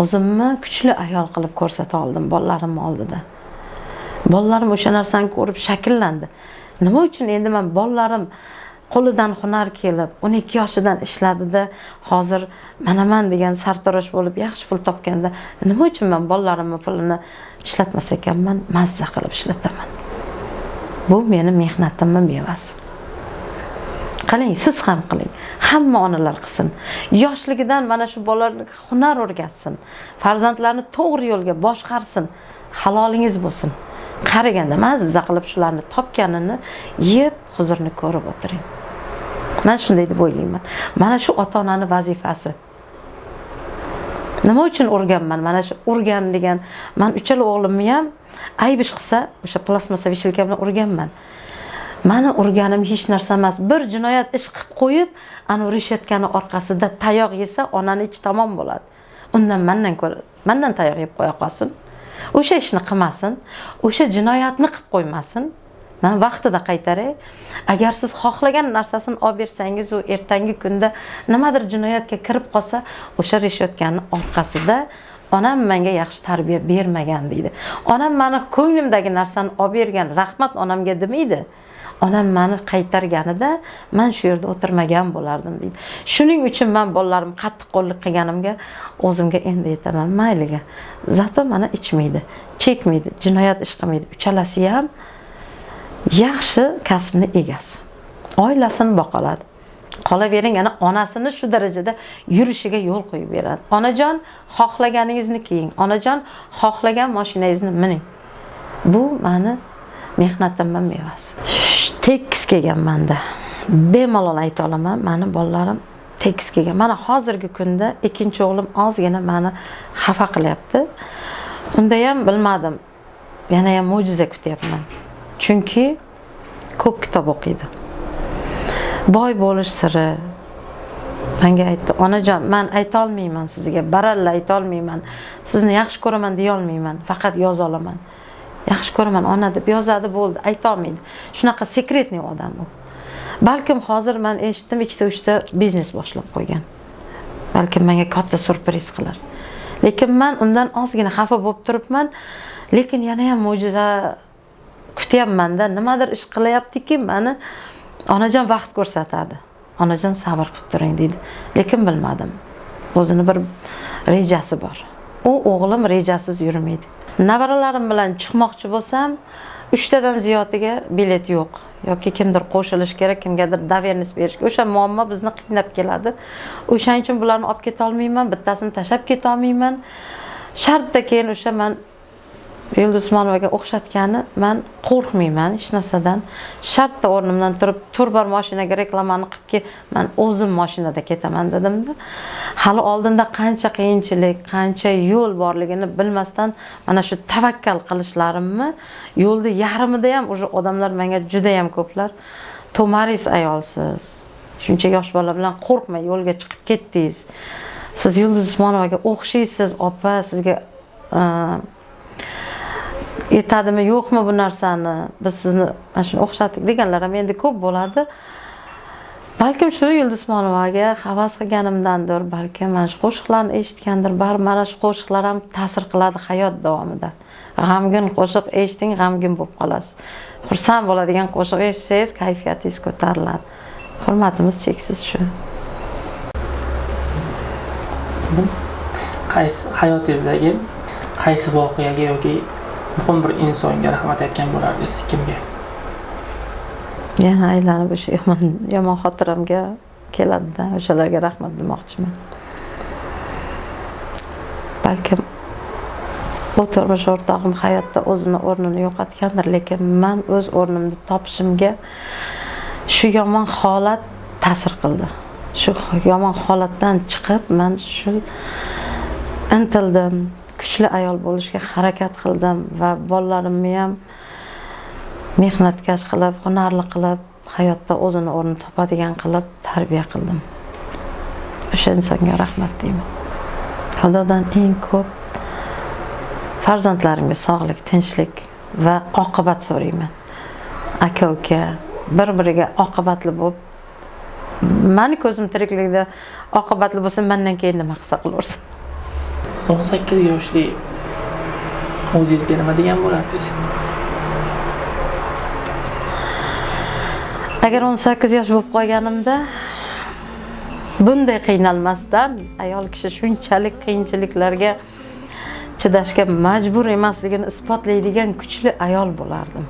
o'zimni kuchli ayol qilib ko'rsata oldim bolalarim oldida. Bolalarim o'sha narsani ko'rib shakllandi. Nima uchun endi men bolalarim qo'lidan hunar kelib 12 yoshidan ishladida hozir manaman degan sartarosh bo'lib yaxshi pul topganda nima uchun men bolalarimning pulini ishlatmas ekanman, mazza qilib ishlataman. Bu meni mehnatimning mevasi. Qiling, siz ham qiling. Hamma onalar qilsin. Yoshligidan mana shu bolalarga hunar o'rgatsin. Farzandlarni to'g'ri yo'lga boshqarsin. Halolingiz bo'lsin. Qaraganda mazza qilib shularni topganini yeb, huzurni ko'rib o'tiring. Men shunday deb o'ylayman. Mana shu ota-onaning vazifasi. Nima uchun urganman? Mana shu urgan degan, men uchala o'g'limni ham ayb ish qilsa, o'sha plastmassa vishilka bilan urganman. Meni urganim hech narsa emas. Bir jinoyat ish qilib qo'yib, ana urishayotgani orqasida tayoq yesa, onani ichi tamom bo'ladi. Undan mendan tayoq yeb qo'ya qolsin. O'sha ishni qilmasin, o'sha jinoyatni qilib qo'ymasin. Men vaqtida qaytaray. Agar siz xohlagan narsasini olib bersangiz, u ertangi kunda nimadir jinoyatga kirib qolsa, o'sha rishayotgani orqasida onam menga yaxshi tarbiya bermagan deydi. Onam meni ko'nglimdagi narsani olib bergan, rahmat onamga demaydi. Onam meni qaytarganida men shu yerda o'tirmagan bo'lardim deydi. Shuning uchun men bolalarim qattiq qo'llik qilganimga o'zimga endi yetaman mayliga. Zato meni ichmaydi, chekmaydi, jinoyat ish qilmaydi. Uchalasi ham yaxshi kasbni egasi. Oilasini boqoladi. Qolavering, ana onasini shu darajada yurishiga yo'l qo'yib beradi. Onajon, xohlaganingizni kiying. Onajon, xohlagan mashinangizni mining. Bu meni mehnatimning mevasi. Tekis kelganmanda. Bemalol ayta olaman, meni bolalarim tekis kelgan. Mana hozirgi kunda ikkinchi o'g'lim ozgina meni xafa qilyapti. Unda ham bilmadim. Yana ham mo'jiza kutyapman. Chunki ko'p kitob o'qiydi. Boy bo'lish siri. Menga aytdi, onajon, men ayta olmayman sizga, baralla ayta olmayman. Sizni yaxshi ko'raman deya olmayman, faqat yoza olaman. Yaxshi ko'raman ona deb yozadi, bo'ldi, ayta olmaydi. Shunaqa sekretniy odam u. Balkim hozir men eshitdim, 2-3 ta biznes boshlab qo'ygan. Balkim menga katta surpriz qilar. Lekin men undan ozgina xafa bo'lib turibman, lekin yana ham mo'jiza kutyapman-da, nimadir ish qilyaptiki, meni onajon vaqt ko'rsatadi. Onajon sabr qilib turing deydi. Lekin bilmadim. O'zini bir rejasi bor. U o'g'lim rejasiz yurmaydi. Navaralarim bilan chiqmoqchi bo'lsam, 3 tadan ziyodiga bilet yo'q. Yoki kimdir qo'shilish kerak, kimgadir davernis berish. O'sha muammo bizni qiynab keladi. O'shaning uchun bularni olib keta olmayman, bittasini tashlab keta olmayman. Shartda keyin o'sha men Yulduz Usmonovaga o'xshatgani, men qo'rqmayman hech narsadan. Shartda o'rnimdan turib, turbar mashinaga reklamani qilibki, men o'zim mashinada ketaman dedimda. Hali oldinda qancha qiyinchilik, qancha yo'l borligini bilmasdan mana shu tavakkal qilishlarimni, yo'lda yarmida ham o'sha odamlar menga juda ham ko'plar "To'maris ayolsiz. Shuncha yosh bola bilan qo'rqmay yo'lga chiqib ketdingiz. Siz Yulduz Usmonovaga o'xshaysiz, opa, sizga yetadimi yo'qmi bu narsani, biz sizni mana shuni o'xshatdik" deganlar ham endi ko'p bo'ladi. Balkim shu Yulduz Usmonovaga havas qilganimdandir, balkim mana shu qo'shiqlarni eshitgandir, bar mana shu qo'shiqlar ham ta'sir qiladi hayot davomida. G'amgin qo'shiq eshiting, g'amgin bo'lib qolasiz. Xursand bo'ladigan qo'shiq eshitsangiz, kayfiyatingiz ko'tariladi. Hurmatimiz cheksiz shu. Qaysi hayotingizdagi qaysi voqeaga yoki muhim bir insonga rahmat aytgan bo'lardingiz, kimga? Yana aylanib o'sha yomon xotiramga keladi-da, o'shalarga rahmat demoqchiman. Balkim bu turmush o'rtog'im hayotda o'zini o'rnini yo'qotgandir, lekin men o'z o'rnimni topishimga shu yomon holat ta'sir qildi. Shu yomon holatdan chiqib, men shu intildim, kuchli ayol bo'lishga harakat qildim va bolalarimni ham mehnatkash qilib, hunarli qilib, hayotda o'zini o'rnini topadigan qilib tarbiya qildim. O'sha insonga rahmat deyman. Xudodan eng ko'p farzandlarimga sog'lik, tinchlik va oqibat so'rayman. Aka-uka bir-biriga oqibatli bo'lib, meni ko'zim tirikligida oqibatli bo'lsa, mendan keyin nima qilsa qilaversin. 18 yoshli o'zingizga nima degan bo'lardingiz? Agar 18 yosh bo'lib qolganimda bunday qiynalmasdan ayol kishi shunchalik qiyinchiliklarga chidashga majbur emasligini isbotlaydigan kuchli ayol bo'lardim.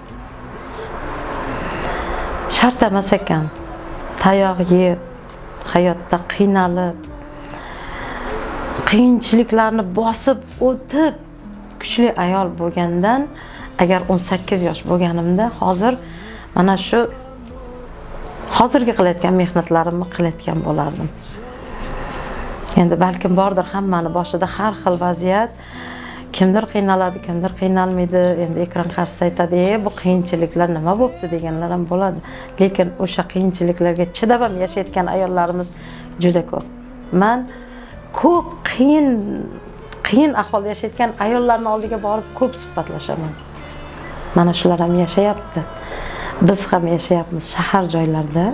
Shart emas ekan, tayoq yeb, hayotda qiynalib, qiyinchiliklarni bosib o'tib kuchli ayol bo'lgandan, agar 18 yosh bo'lganimda hozir mana shu hozirgi qilayotgan mehnatlarimni qilayotgan bo'lardim. Endi balkim bordir hammani boshida har xil vaziyat, kimdir qiynaladi, kimdir qiynalmaydi. Endi ekran qarshisida aytadi, bu qiyinchiliklar nima bo'libdi deganlar ham bo'ladi. Lekin o'sha qiyinchiliklarga chidab ham yashayotgan ayollarimiz juda ko'p. Men ko'p qiyin ahvolda yashayotgan ayollarning oldiga borib ko'p suhbatlashaman. Mana shular ham yashayapti. Biz ham yashayapmiz shahar joylarda.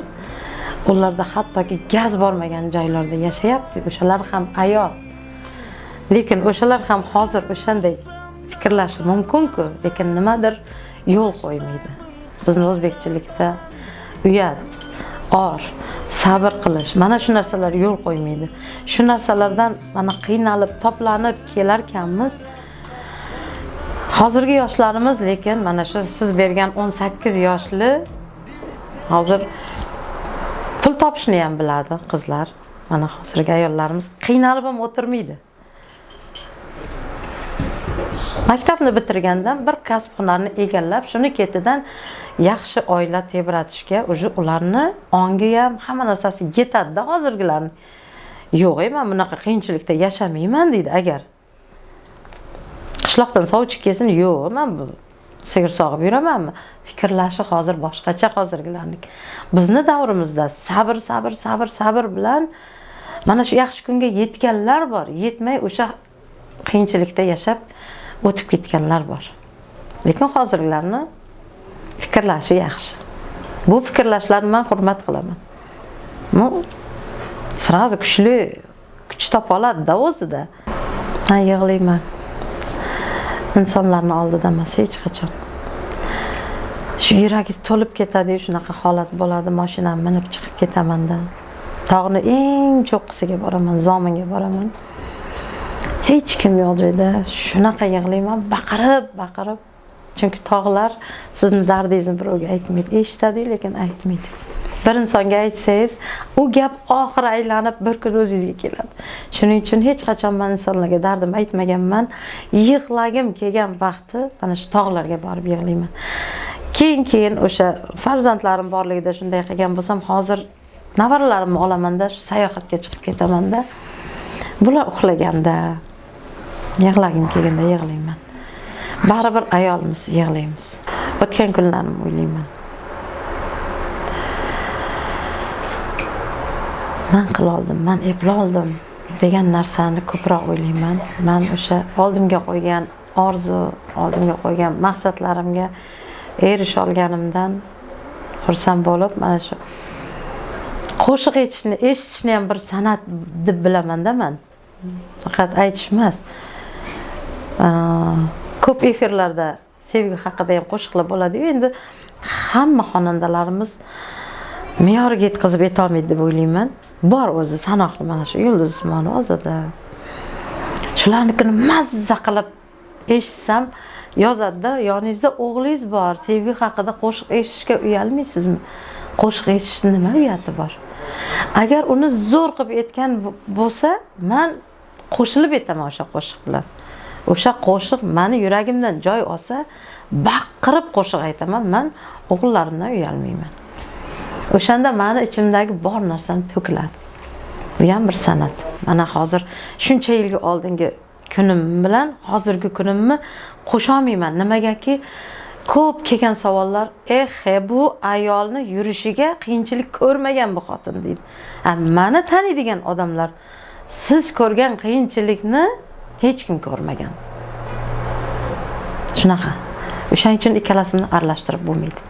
Ularda hattoki gaz bormagan joylarda yashayapti. O'shalar ham ayol. Lekin o'shalar ham hozir o'shanday fikrlashi mumkin-ku, lekin nimadir yo'l qo'ymaydi. Bizning o'zbekchilikda uyat, or, sabr qilish, mana shu narsalar yo'l qo'ymaydi. Shu narsalardan mana qiynalib, toplanib kelarkanmiz. Hozirgi yoshlarimiz lekin mana shu siz bergan 18 yoshli hozir pul topishni ham biladi qizlar. Mana hozirgi ayollarimiz qiynalib ham o'tirmaydi. Maktabni bitirgandan bir kasb hunarni egallab, shuni ketidan yaxshi oila tebratishga, ularni ongi ham hamma narsasi yetadi-da hozirgilarni. Yo'q, men bunaqa qiyinchilikda yashamayman deydi agar. Qishloqdan sovchi kelsin, yo'q, men bu sigir sog'ib yuramanmi? Fikrlashi hozir boshqacha hozirgilarning. Bizni davrimizda sabr bilan mana shu yaxshi kunga yetganlar bor, yetmay o'sha qiyinchilikda yashab o'tib ketganlar bor. Lekin hozirgilarni fikrlashi yaxshi. Bu fikrlashlarni men hurmat qilaman. Sразу kuch topa oladi-da o'zida. Men yig'layman. Insonlarning oldida emas hech qachon. Shu yuragingiz to'lib ketadi, shunaqa holat bo'ladi, mashinamni minib chiqib ketaman-da. Tog'ni eng cho'qqisiga boraman, zominga boraman. Hech kim yo'q joyda shunaqa yig'layman, baqirib. Chunki tog'lar sizning dardingizni birovga aytmaydi, eshitadi, lekin aytmaydi. Bir insonga aytsangiz, u gap oxiri aylanib bir kun o'zingizga keladi. Shuning uchun hech qachon men insonlarga dardim aytmaganman. Yig'lagim kelgan vaqti mana shu tog'larga borib yig'layman. Keyin o'sha farzandlarim borligida shunday qilgan bo'lsam, hozir navaralarimni olaman-da, shu sayohatga chiqib ketaman-da. Bular uxlaganda yig'lagim kelganda yig'layman. Baribir ayolmiz, yig'laymiz. O'tgan kunlarimni o'ylayman. Men qiloldim, men eploldim degan narsani ko'proq o'ylayman. Men o'sha oldimga qo'ygan orzu, oldimga qo'ygan maqsadlarimga erisha olganimdan xursand bo'lib, mana shu qo'shiq eshitishni ham bir san'at deb bilaman-da men. Faqat aytish emas. Ko'p efirlarda sevgi haqida ham qo'shiqlar bo'ladi-yu, endi hamma xonandalarimiz me'yoriga yetkazib etolmaydi deb o'ylayman. Bor o'zi sanoqli mana shu Yulduz Usmonova Ozoda. Shularnikini mazza qilib eshitsam yozadi-da, yoningizda o'g'lingiz bor, sevgi haqida qo'shiq eshitishga uyalmaysizmi? Qo'shiq eshitishning nima uyati bor? Agar uni zo'r qilib aytgan bo'lsa, men qo'shilib aytaman o'sha qo'shiq bilan. O'sha qo'shiq meni yuragimdan joy olsa, baqirib qo'shiq aytaman, men o'g'illarimdan uyalmayman. O'shanda meni ichimdagi bor narsani to'kiladi. Bu ham bir san'at. Mana hozir shuncha yilga oldingi kunim bilan hozirgi kunimni qo'sha olmayman. Nimagaki ko'p kelgan savollar, bu ayolni yurishiga qiyinchilik ko'rmagan bu xotin deydi. Meni taniydigan odamlar siz ko'rgan qiyinchilikni hech kim ko'rmagan. Shunaqa. O'shaning uchun ikkalasini aralashtirib bo'lmaydi.